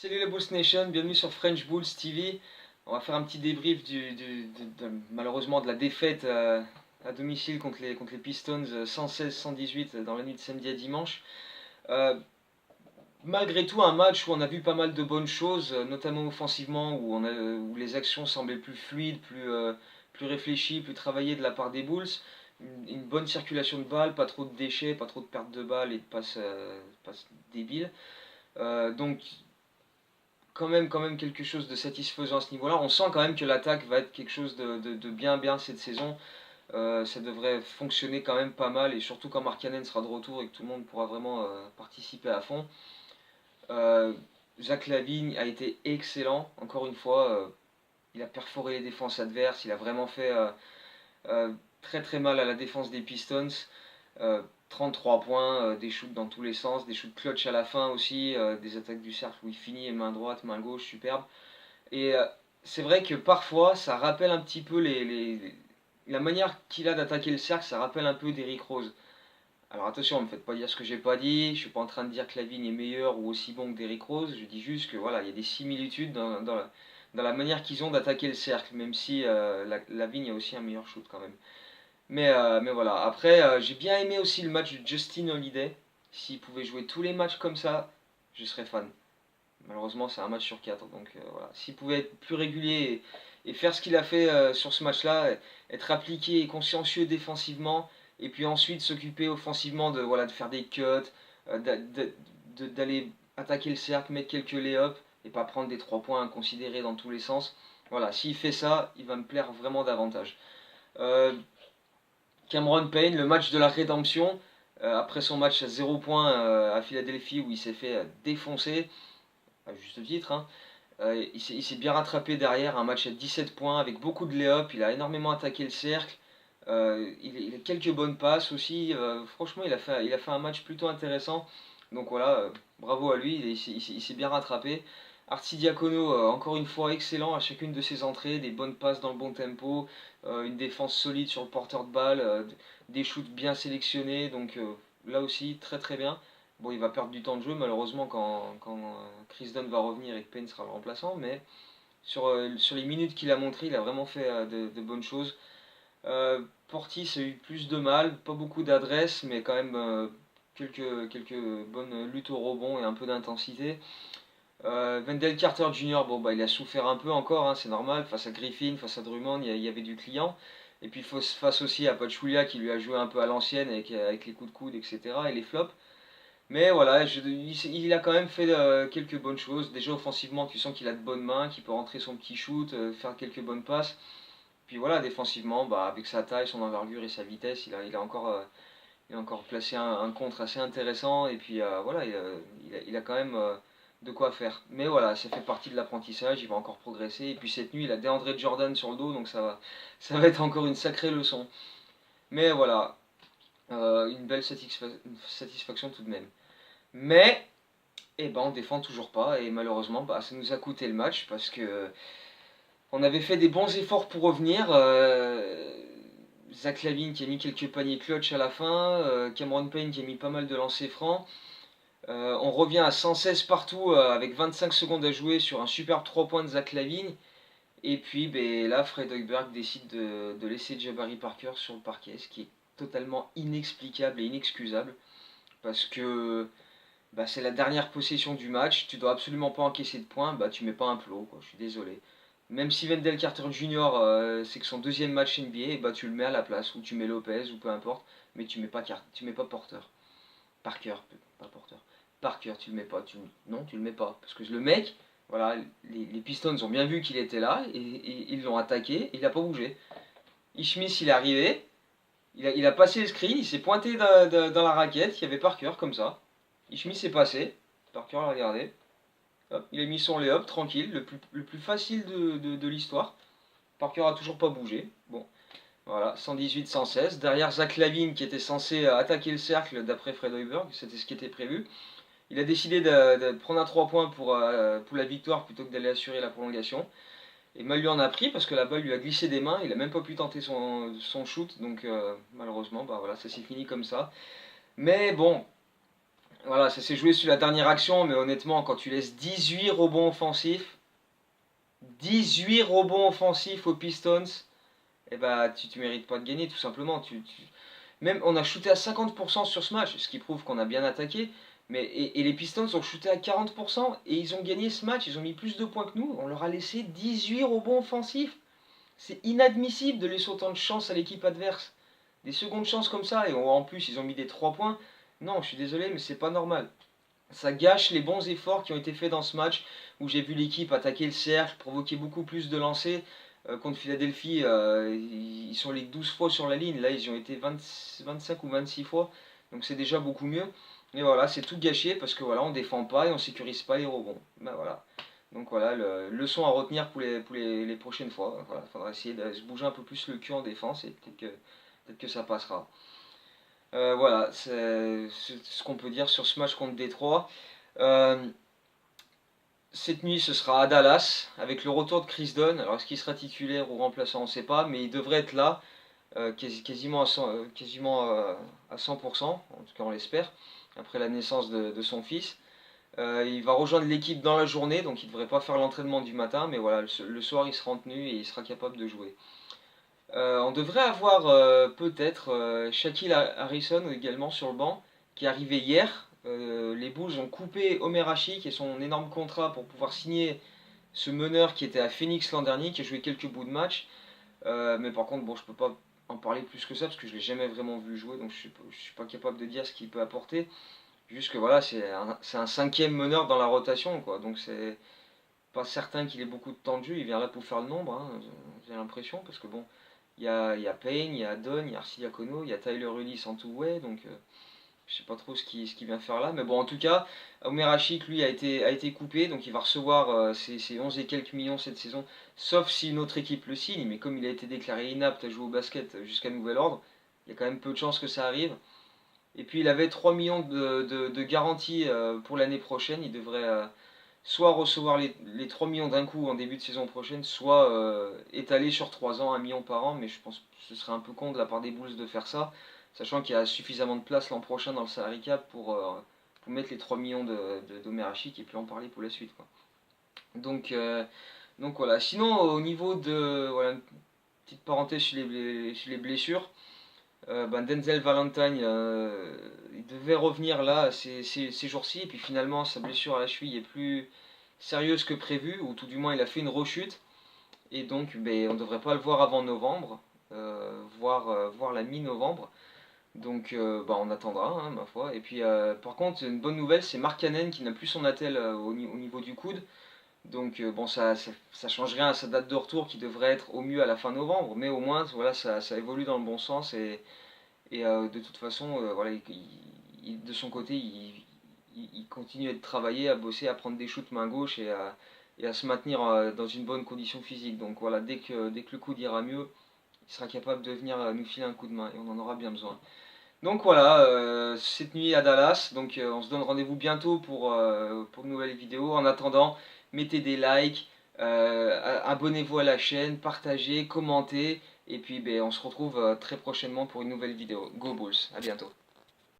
Salut la Bulls Nation, bienvenue sur French Bulls TV. On va faire un petit débrief malheureusement de la défaite à domicile contre les Pistons 116-118 dans la nuit de samedi à dimanche. Euh, Malgré tout, un match où on a vu pas mal de bonnes choses, notamment offensivement, où les actions semblaient plus fluides, plus réfléchies, plus travaillées de la part des Bulls. Une bonne circulation de balles, pas trop de déchets, pas trop de pertes de balles et de passes débiles. Donc quand même quelque chose de satisfaisant à ce niveau-là. On sent quand même que l'attaque va être quelque chose de bien cette saison. Ça devrait fonctionner quand même pas mal, et surtout quand Markkanen sera de retour et que tout le monde pourra vraiment participer à fond. Euh, Zach LaVine a été excellent, encore une fois. Il a perforé les défenses adverses, il a vraiment fait euh, très très mal à la défense des Pistons. Euh, 33 points, des shoots dans tous les sens, des shoots clutch à la fin aussi, des attaques du cercle où il finit main droite, main gauche, superbe. Et c'est vrai que parfois ça rappelle un petit peu la manière qu'il a d'attaquer le cercle, ça rappelle un peu d'Eric Rose. Alors attention, ne me faites pas dire ce que j'ai pas dit, je suis pas en train de dire que Lavigne est meilleur ou aussi bon que Derrick Rose, je dis juste que voilà, il y a des similitudes dans la manière qu'ils ont d'attaquer le cercle, même si Lavigne a aussi un meilleur shoot quand même. Mais voilà, après j'ai bien aimé aussi le match de Justin Holiday. S'il pouvait jouer tous les matchs comme ça, je serais fan. Malheureusement, c'est un match sur 4. Donc voilà, s'il pouvait être plus régulier et faire ce qu'il a fait sur ce match-là, être appliqué et consciencieux défensivement, et puis ensuite s'occuper offensivement voilà, de faire des cuts, d'aller attaquer le cercle, mettre quelques lay-ups, et pas prendre des 3 points inconsidérés dans tous les sens. Voilà, s'il fait ça, il va me plaire vraiment davantage. Euh, Cameron Payne, le match de la rédemption, après son match à 0 points à Philadelphie où il s'est fait défoncer, à juste titre, hein. Il s'est bien rattrapé derrière, un match à 17 points avec beaucoup de lay-up, il a énormément attaqué le cercle, il a quelques bonnes passes aussi, franchement il a fait un match plutôt intéressant, donc voilà, bravo à lui, il s'est bien rattrapé. Arcidiacono, encore une fois excellent à chacune de ses entrées, des bonnes passes dans le bon tempo, une défense solide sur le porteur de balle, des shoots bien sélectionnés, donc là aussi très très bien. Bon, il va perdre du temps de jeu malheureusement quand Chris Dunn va revenir et que Payne sera le remplaçant, mais sur les minutes qu'il a montré, il a vraiment fait de bonnes choses. Portis a eu plus de mal, pas beaucoup d'adresse, mais quand même quelques bonnes luttes au rebond et un peu d'intensité. Wendell Carter Jr., bon, bah, il a souffert un peu encore, hein, c'est normal, face à Griffin, face à Drummond, il y avait du client. Et puis face aussi à Pachulia qui lui a joué un peu à l'ancienne avec les coups de coude, etc. et les flops. Mais voilà, il a quand même fait quelques bonnes choses. Déjà offensivement, tu sens qu'il a de bonnes mains, qu'il peut rentrer son petit shoot, faire quelques bonnes passes. Puis voilà, défensivement, bah, avec sa taille, son envergure et sa vitesse, il a encore placé un contre assez intéressant. Et puis voilà, il a quand même de quoi faire. Mais voilà, ça fait partie de l'apprentissage, il va encore progresser. Et puis cette nuit, il a DeAndre Jordan sur le dos, donc ça va être encore une sacrée leçon. Mais voilà, une belle satisfaction tout de même. Mais et ben on défend toujours pas, et malheureusement bah, ça nous a coûté le match parce que on avait fait des bons efforts pour revenir. Zach LaVine qui a mis quelques paniers clutch à la fin, Cameron Payne qui a mis pas mal de lancers francs. On revient à 116 partout avec 25 secondes à jouer sur un superbe 3 points de Zach LaVine. Et puis ben, là, Fred Hoiberg décide de laisser Jabari Parker sur le parquet, ce qui est totalement inexplicable et inexcusable. Parce que bah, c'est la dernière possession du match, tu dois absolument pas encaisser de points, bah tu mets pas un plot, quoi, je suis désolé. Même si Wendell Carter Jr. C'est que son deuxième match NBA, bah tu le mets à la place, ou tu mets Lopez, ou peu importe, mais tu mets pas Porter. Parker, pas Porter. Parker, tu le mets pas, non, tu le mets pas. Parce que le mec, voilà, les Pistons ont bien vu qu'il était là, et ils l'ont attaqué, et il a pas bougé. Ishmis, il est arrivé, il a passé le screen, il s'est pointé dans la raquette, il y avait Parker comme ça. Ishmi s'est passé, Parker l'a regardé, hop, il a mis son layup tranquille, le plus facile de l'histoire. Parker a toujours pas bougé. Bon, voilà, 118-116. Derrière Zach LaVine qui était censé attaquer le cercle d'après Fred Hoiberg, c'était ce qui était prévu. Il a décidé de prendre un 3 points pour la victoire plutôt que d'aller assurer la prolongation. Et mal lui en a pris parce que la balle lui a glissé des mains, il a même pas pu tenter son shoot, donc malheureusement, bah voilà, ça s'est fini comme ça. Mais bon, Voilà, ça s'est joué sur la dernière action, mais honnêtement, quand tu laisses 18 rebonds offensifs aux Pistons, eh ben, tu mérites pas de gagner, tout simplement. Même, on a shooté à 50% sur ce match, ce qui prouve qu'on a bien attaqué. Et les Pistons ont shooté à 40% et ils ont gagné ce match. Ils ont mis plus de points que nous. On leur a laissé 18 rebonds offensifs. C'est inadmissible de laisser autant de chance à l'équipe adverse. Des secondes chances comme ça, et en plus ils ont mis des 3 points. Non, je suis désolé, mais c'est pas normal. Ça gâche les bons efforts qui ont été faits dans ce match où j'ai vu l'équipe attaquer le cercle, provoquer beaucoup plus de lancers. Contre Philadelphie, ils sont les 12 fois sur la ligne. Là, ils y ont été 25 ou 26 fois. Donc c'est déjà beaucoup mieux. Mais voilà, c'est tout gâché parce que voilà, on défend pas et on sécurise pas les rebonds. Ben voilà. Donc voilà, leçon à retenir pour les prochaines fois. Voilà, faudra essayer de se bouger un peu plus le cul en défense et peut-être que ça passera. Voilà, c'est ce qu'on peut dire sur ce match contre Détroit. Euh, cette nuit, ce sera à Dallas, avec le retour de Chris Dunn. Alors, est-ce qu'il sera titulaire ou remplaçant, on ne sait pas, mais il devrait être là, quasiment, à 100%, en tout cas on l'espère, après la naissance de son fils. Il va rejoindre l'équipe dans la journée, donc il ne devrait pas faire l'entraînement du matin, mais voilà, le soir il sera en tenue et il sera capable de jouer. On devrait avoir peut-être Shaquille Harrison également sur le banc, qui est arrivé hier. Les Bulls ont coupé Omer Asik et son énorme contrat pour pouvoir signer ce meneur qui était à Phoenix l'an dernier, qui a joué quelques bouts de match. Mais par contre, bon, je peux pas en parler plus que ça parce que je l'ai jamais vraiment vu jouer, donc je suis pas capable de dire ce qu'il peut apporter. Juste que voilà, c'est un cinquième meneur dans la rotation, quoi. Donc c'est pas certain qu'il ait beaucoup de temps de jeu. Il vient là pour faire le nombre, hein, j'ai l'impression, parce que bon, il y a Payne, il y a Dunn, il y a Arcidiacono, il y a Tyler Ulis en two-way, donc je sais pas trop ce qu'il vient faire là. Mais bon, en tout cas, Omer Asik, lui, a été coupé, donc il va recevoir ses 11 et quelques millions cette saison, sauf si une autre équipe le signe, mais comme il a été déclaré inapte à jouer au basket jusqu'à nouvel ordre, il y a quand même peu de chances que ça arrive. Et puis il avait 3 millions de garantie pour l'année prochaine, il devrait soit recevoir les 3 millions d'un coup en début de saison prochaine, soit étaler sur 3 ans, 1 million par an, mais je pense que ce serait un peu con de la part des Bulls de faire ça, sachant qu'il y a suffisamment de place l'an prochain dans le salary cap pour mettre les 3 millions d'Omer Asik et puis en parler pour la suite, quoi. Donc, donc voilà, sinon au niveau de... Voilà, une petite parenthèse sur les blessures. Denzel Valentine, il devait revenir là ces jours-ci, et puis finalement sa blessure à la cheville est plus sérieuse que prévu, ou tout du moins il a fait une rechute, et donc on ne devrait pas le voir avant novembre, voir la mi-novembre. Donc on attendra, hein, ma foi. Et puis par contre, une bonne nouvelle, c'est Mark Cannon qui n'a plus son attelle au niveau du coude. Donc bon, ça change rien à sa date de retour qui devrait être au mieux à la fin novembre, mais au moins voilà, ça évolue dans le bon sens et de toute façon, voilà, de son côté, il continue à travailler, à bosser, à prendre des shoots main gauche et à se maintenir dans une bonne condition physique. Donc voilà, dès que le coude ira mieux, il sera capable de venir nous filer un coup de main et on en aura bien besoin. Donc voilà, cette nuit à Dallas, donc on se donne rendez-vous bientôt pour de nouvelles vidéos. En attendant, mettez des likes, abonnez-vous à la chaîne, partagez, commentez, et puis on se retrouve très prochainement pour une nouvelle vidéo. Go Bulls, à bientôt.